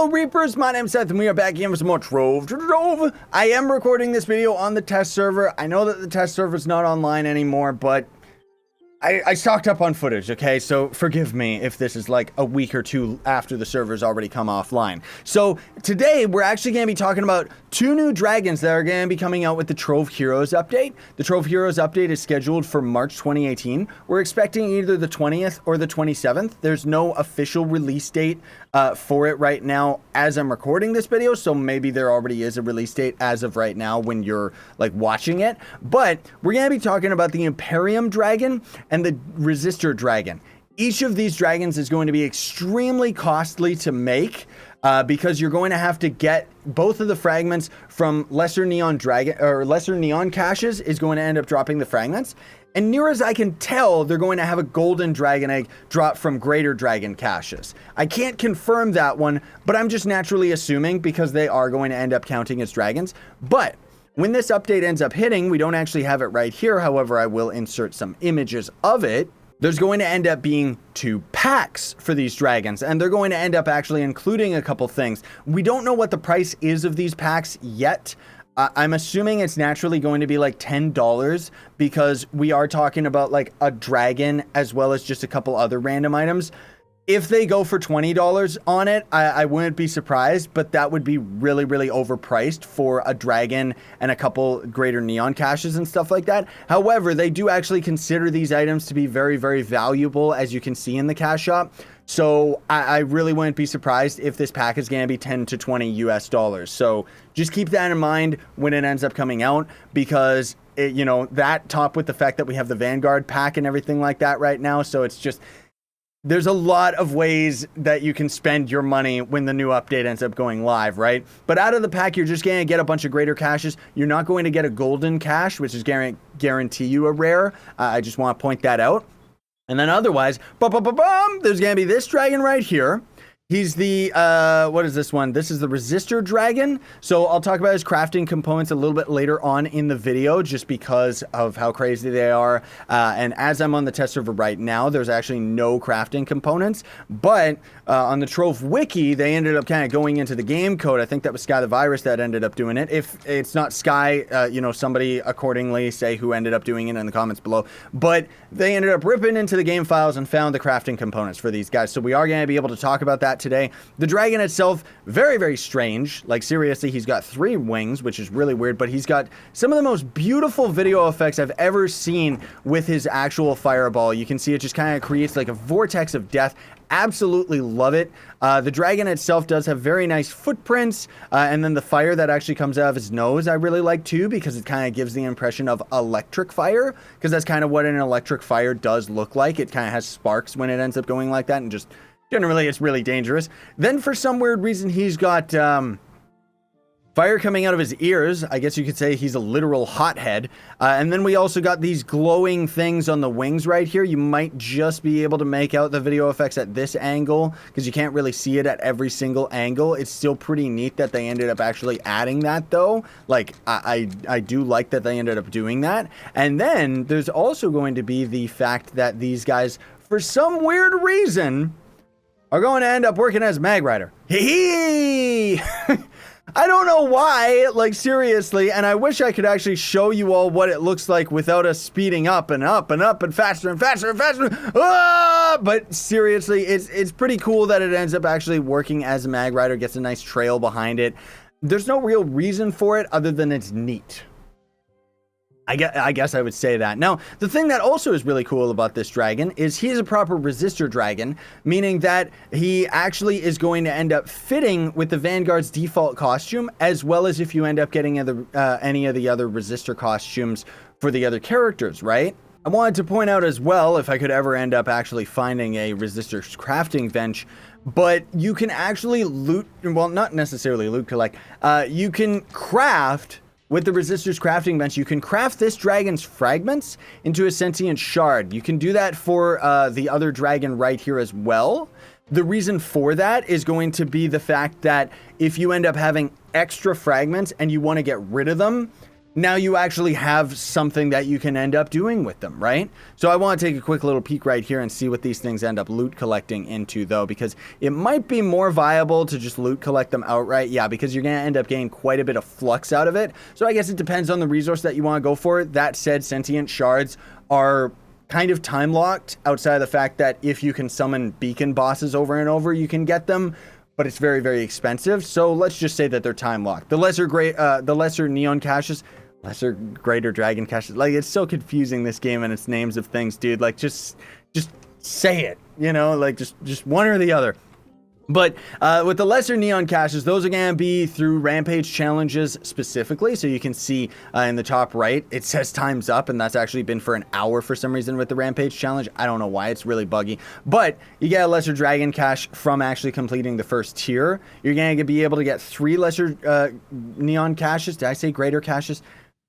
Hello Reapers, my name's Seth and we are back again for some more Trove. I am recording this video on the test server. I know that the test server is not online anymore, but I stocked up on footage, okay? So forgive me if this is like a week or two after the server's already come offline. So today we're actually going to be talking about two new dragons that are going to be coming out with the Trove Heroes update. The Trove Heroes update is scheduled for March 2018. We're expecting either the 20th or the 27th. There's no official release date for it right now as I'm recording this video, so maybe there already is a release date as of right now when you're like watching it. But we're going to be talking about the Amperium dragon and the Resistor dragon. Each of these dragons is going to be extremely costly to make because you're going to have to get both of the fragments from lesser neon dragon or lesser neon caches is going to end up dropping the fragments. And near as I can tell, they're going to have a golden dragon egg drop from greater dragon caches. I can't confirm that one, but I'm just naturally assuming because they are going to end up counting as dragons. But when this update ends up hitting, we don't actually have it right here. However, I will insert some images of it. There's going to end up being 2 packs for these dragons, and they're going to end up actually including a couple things. We don't know what the price is of these packs yet. I'm assuming it's naturally going to be like $10 because we are talking about like a dragon as well as just a couple other random items. If they go for $20 on it, I wouldn't be surprised, but that would be really, really overpriced for a dragon and a couple greater neon caches and stuff like that. However, they do actually consider these items to be very, very valuable, as you can see in the cache shop. So I really wouldn't be surprised if this pack is going to be 10 to 20 US dollars. So just keep that in mind when it ends up coming out, because you know, that top with the fact that we have the Vanguard pack and everything like that right now. So it's just, there's a lot of ways that you can spend your money when the new update ends up going live, right? But out of the pack, you're just going to get a bunch of greater caches. You're not going to get a golden cache, which is guarantee you a rare. I just want to point that out. And then otherwise, there's going to be this dragon right here. He's the, what is this one? This is the Resistor dragon. So I'll talk about his crafting components a little bit later on in the video, just because of how crazy they are. And as I'm on the test server right now, there's actually no crafting components. But on the Trove Wiki, they ended up kind of going into the game code. I think that was Sky the Virus that ended up doing it. If it's not Sky, you know, somebody accordingly say who ended up doing it in the comments below. But they ended up ripping into the game files and found the crafting components for these guys. So we are going to be able to talk about that today. The dragon itself, very, very strange. Like, seriously, he's got 3 wings, which is really weird, but he's got some of the most beautiful video effects I've ever seen with his actual fireball. You can see it just kind of creates like a vortex of death. Absolutely love it. The dragon itself does have very nice footprints, and then the fire that actually comes out of his nose I really like too, because it kind of gives the impression of electric fire, because that's kind of what an electric fire does look like. It kind of has sparks when it ends up going like that, and just generally it's really dangerous. Then for some weird reason he's got fire coming out of his ears. I guess you could say he's a literal hothead. And then we also got these glowing things on the wings right here. You might just be able to make out the video effects at this angle, because you can't really see it at every single angle. It's still pretty neat that they ended up actually adding that though. Like, I do like that they ended up doing that. And then there's also going to be the fact that these guys, for some weird reason, are going to end up working as Mag Rider. Hee I don't know why, like, seriously, and I wish I could actually show you all what it looks like without us speeding up and up and up and faster and faster and faster. But seriously, it's pretty cool that it ends up actually working as a Mag Rider, gets a nice trail behind it. There's no real reason for it other than it's neat. I guess I would say that. Now, the thing that also is really cool about this dragon is he is a proper Resistor dragon, meaning that he actually is going to end up fitting with the Vanguard's default costume, as well as if you end up getting any of the other Resistor costumes for the other characters, right? I wanted to point out as well, if I could ever end up actually finding a Resistor crafting bench, but you can actually loot, well, not necessarily loot collect, you can craft. With the Resistor's crafting bench, you can craft this dragon's fragments into a sentient shard. You can do that for the other dragon right here as well. The reason for that is going to be the fact that if you end up having extra fragments and you want to get rid of them, now you actually have something that you can end up doing with them, right? So I want to take a quick little peek right here and see what these things end up loot collecting into, though, because it might be more viable to just loot collect them outright. Yeah, because you're going to end up getting quite a bit of flux out of it. So I guess it depends on the resource that you want to go for. That said, sentient shards are kind of time locked outside of the fact that if you can summon beacon bosses over and over, you can get them. But it's very, very expensive. So let's just say that they're time locked. The lesser neon caches, lesser greater dragon caches. Like, it's so confusing, this game and its names of things, dude. Like, just say it, you know, like just one or the other. But with the lesser neon caches, those are going to be through rampage challenges specifically. So you can see in the top right, it says time's up, and that's actually been for an hour for some reason with the rampage challenge. I don't know why, it's really buggy. But you get a lesser dragon cache from actually completing the first tier. You're going to be able to get 3 lesser neon caches. Did I say greater caches?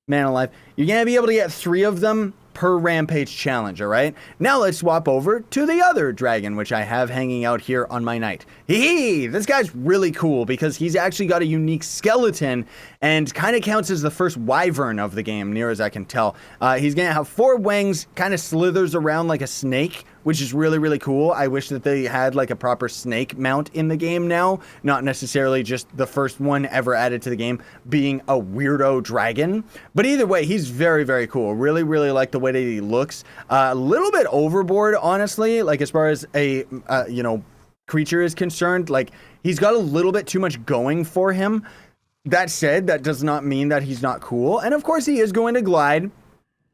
Man alive. You're going to be able to get 3 of them per rampage challenge, all right? Now let's swap over to the other dragon, which I have hanging out here on my knight. Hee! This guy's really cool because he's actually got a unique skeleton and kind of counts as the first wyvern of the game, near as I can tell. He's gonna have 4 wings, kind of slithers around like a snake, which is really, really cool. I wish that they had like a proper snake mount in the game now, not necessarily just the first one ever added to the game being a weirdo dragon. But either way, he's very, very cool. Really, really like the way that he looks. A little bit overboard, honestly, like as far as a, you know, creature is concerned. Like, he's got a little bit too much going for him. That said, that does not mean that he's not cool. And of course, he is going to glide.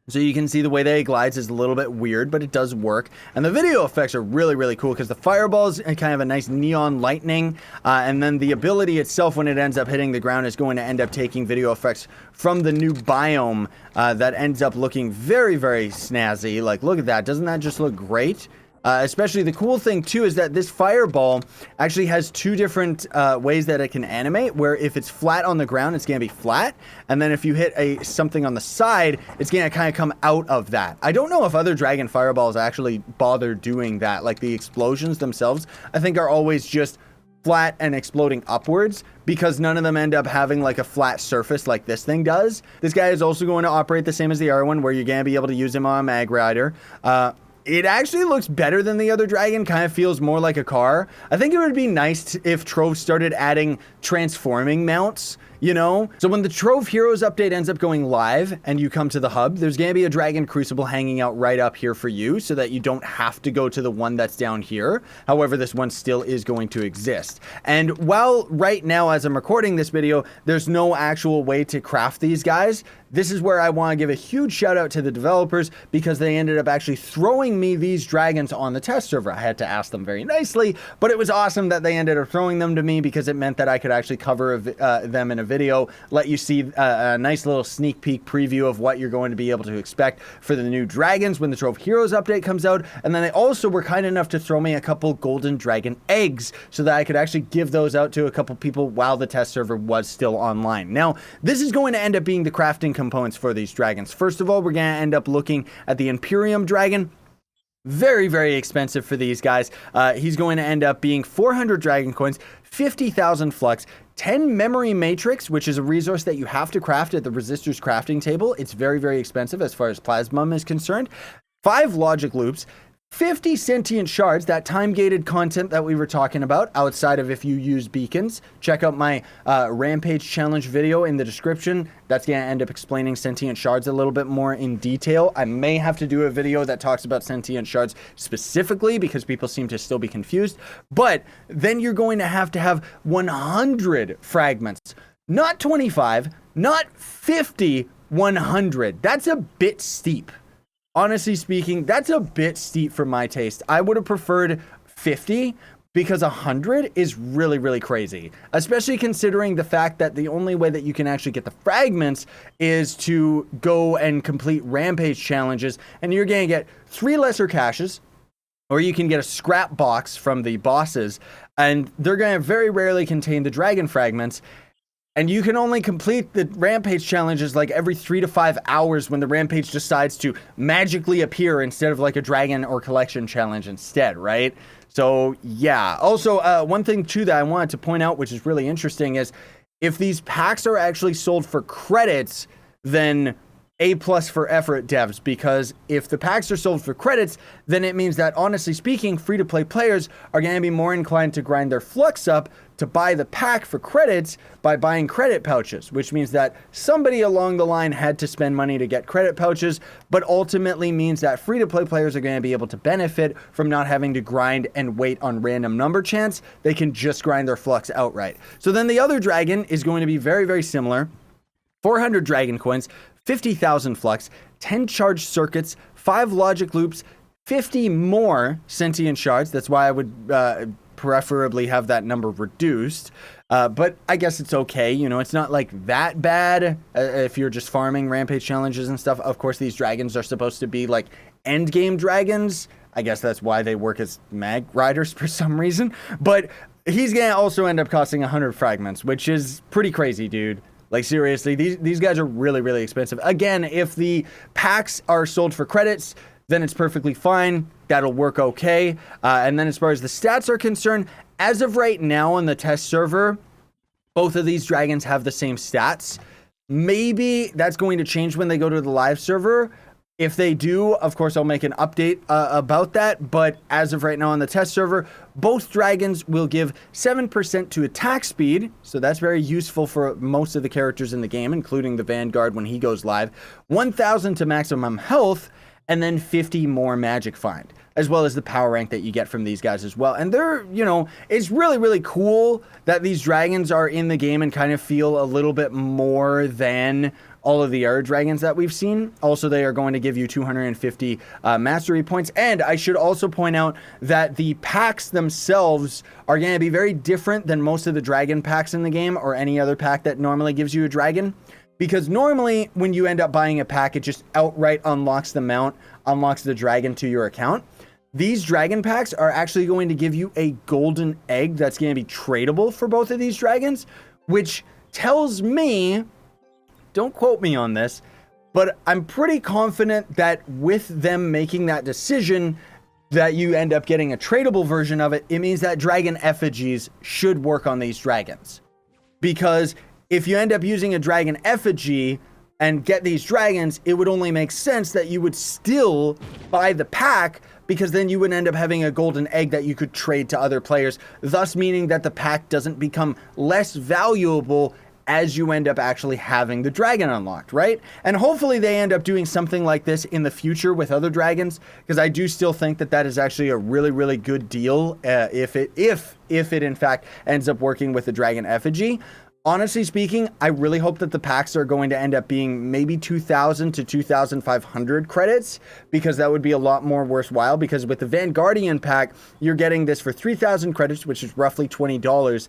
So you can see the way that he glides is a little bit weird, but it does work. And the video effects are really, really cool because the fireballs and kind of a nice neon lightning. And then the ability itself, when it ends up hitting the ground, is going to end up taking video effects from the new biome that ends up looking very, very snazzy. Like, look at that. Doesn't that just look great? Especially the cool thing too is that this fireball actually has 2 different ways that it can animate, where if it's flat on the ground, it's going to be flat, and then if you hit something on the side, it's going to kind of come out of that. I don't know if other dragon fireballs actually bother doing that. Like, the explosions themselves, I think, are always just flat and exploding upwards, because none of them end up having like a flat surface like this thing does. This guy is also going to operate the same as the other one, where you're going to be able to use him on a mag rider. It actually looks better than the other dragon, kind of feels more like a car. I think it would be nice if Trove started adding transforming mounts, you know? So when the Trove Heroes update ends up going live and you come to the hub, there's going to be a Dragon Crucible hanging out right up here for you so that you don't have to go to the one that's down here. However, this one still is going to exist. And while right now, as I'm recording this video, there's no actual way to craft these guys, this is where I want to give a huge shout out to the developers, because they ended up actually throwing me these dragons on the test server. I had to ask them very nicely, but it was awesome that they ended up throwing them to me, because it meant that I could actually cover them in a video, let you see a nice little sneak peek preview of what you're going to be able to expect for the new dragons when the Trove Heroes update comes out. And then they also were kind enough to throw me a couple golden dragon eggs so that I could actually give those out to a couple people while the test server was still online. Now, this is going to end up being the crafting components for these dragons. First of all, we're going to end up looking at the Amperium dragon. Very, very expensive for these guys. He's going to end up being 400 dragon coins, 50,000 flux, 10 memory matrix, which is a resource that you have to craft at the Resistor's crafting table. It's very, very expensive as far as plasmum is concerned. 5 logic loops, 50 sentient shards, that time-gated content that we were talking about, outside of if you use beacons. Check out my Rampage Challenge video in the description. That's going to end up explaining sentient shards a little bit more in detail. I may have to do a video that talks about sentient shards specifically, because people seem to still be confused. But then you're going to have 100 fragments. Not 25, not 50, 100. That's a bit steep. Honestly speaking, that's a bit steep for my taste. I would have preferred 50, because 100 is really, really crazy. Especially considering the fact that the only way that you can actually get the fragments is to go and complete rampage challenges, and you're going to get 3 lesser caches, or you can get a scrap box from the bosses, and they're going to very rarely contain the dragon fragments. And you can only complete the rampage challenges like every 3 to 5 hours when the rampage decides to magically appear instead of like a dragon or collection challenge instead, right? So yeah. Also, one thing too that I wanted to point out, which is really interesting, is if these packs are actually sold for credits, then A+ for effort devs, because if the packs are sold for credits, then it means that, honestly speaking, free-to-play players are going to be more inclined to grind their flux up to buy the pack for credits by buying credit pouches, which means that somebody along the line had to spend money to get credit pouches, but ultimately means that free-to-play players are going to be able to benefit from not having to grind and wait on random number chance. They can just grind their flux outright. So then the other dragon is going to be very, very similar. 400 dragon coins, 50,000 flux, 10 charged circuits, 5 logic loops, 50 more sentient shards. That's why I would preferably have that number reduced. But I guess it's okay. You know, it's not like that bad if you're just farming rampage challenges and stuff. Of course, these dragons are supposed to be like end game dragons. I guess that's why they work as mag riders for some reason. But he's going to also end up costing 100 fragments, which is pretty crazy, dude. Like, seriously, these guys are really, really expensive. Again, if the packs are sold for credits, then it's perfectly fine. That'll work okay. And then as far as the stats are concerned, as of right now on the test server, both of these dragons have the same stats. Maybe that's going to change when they go to the live server. If they do, of course, I'll make an update about that. But as of right now on the test server, both dragons will give 7% to attack speed. So that's very useful for most of the characters in the game, including the Vanguard when he goes live. 1,000 to maximum health, and then 50 more magic find, as well as the power rank that you get from these guys as well. And they're, you know, it's really, really cool that these dragons are in the game and kind of feel a little bit more than all of the other dragons that we've seen. Also, they are going to give you 250 mastery points. And I should also point out that the packs themselves are going to be very different than most of the dragon packs in the game, or any other pack that normally gives you a dragon. Because normally when you end up buying a pack, it just outright unlocks the mount, unlocks the dragon to your account. These dragon packs are actually going to give you a golden egg that's going to be tradable for both of these dragons, which tells me, don't quote me on this, but I'm pretty confident that with them making that decision that you end up getting a tradable version of it, it means that dragon effigies should work on these dragons. Because if you end up using a dragon effigy and get these dragons, it would only make sense that you would still buy the pack, because then you would end up having a golden egg that you could trade to other players, thus meaning that the pack doesn't become less valuable as you end up actually having the dragon unlocked, right? And hopefully they end up doing something like this in the future with other dragons, because I do still think that that is actually a really, really good deal if it in fact ends up working with the dragon effigy. Honestly speaking, I really hope that the packs are going to end up being maybe 2,000 to 2,500 credits, because that would be a lot more worthwhile. Because with the Vanguardian pack, you're getting this for 3,000 credits, which is roughly $20.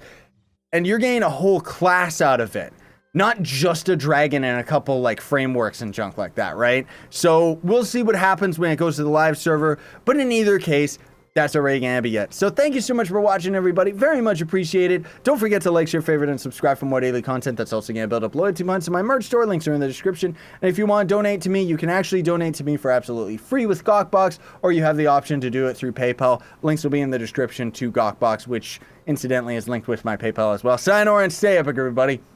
And you're getting a whole class out of it. Not just a dragon and a couple like frameworks and junk like that, right? So we'll see what happens when it goes to the live server. But in either case, that's already gonna be it. So thank you so much for watching, everybody. Very much appreciated. Don't forget to like, share, favorite, and subscribe for more daily content. That's also gonna build up loyalty points in my merch store. Links are in the description. And if you want to donate to me, you can actually donate to me for absolutely free with Gawkbox, or you have the option to do it through PayPal. Links will be in the description to Gawkbox, which incidentally is linked with my PayPal as well. Sayonara and stay epic, everybody.